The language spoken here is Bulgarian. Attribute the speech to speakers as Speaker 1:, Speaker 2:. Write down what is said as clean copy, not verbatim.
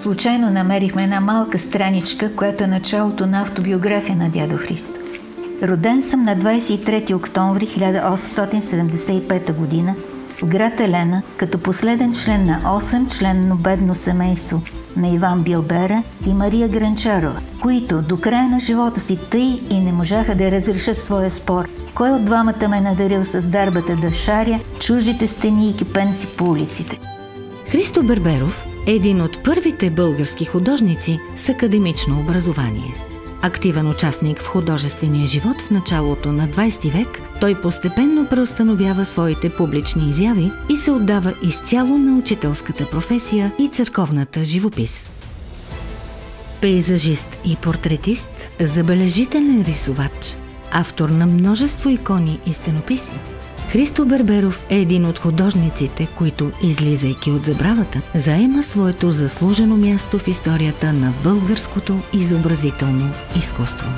Speaker 1: случайно намерихме една малка страничка, която е началото на автобиография на дядо Христо. Роден съм на 23 октомври 1875 година в град Елена, като последен член на 8-членно бедно семейство на Иван Билбера и Мария Гранчарова, които до края на живота си тъй и не можаха да разрешат своя спор. Кой от двамата ме надарил с дарбата да шаря чуждите стени и кипенци по улиците?
Speaker 2: Христо Берберов е един от първите български художници с академично образование. Активен участник в художествения живот в началото на 20 век, той постепенно преустановява своите публични изяви и се отдава изцяло на учителската професия и църковната живопис. Пейзажист и портретист, забележителен рисувач, автор на множество икони и стенописи, Христо Берберов е един от художниците, които, излизайки от забравата, заема своето заслужено място в историята на българското изобразително изкуство.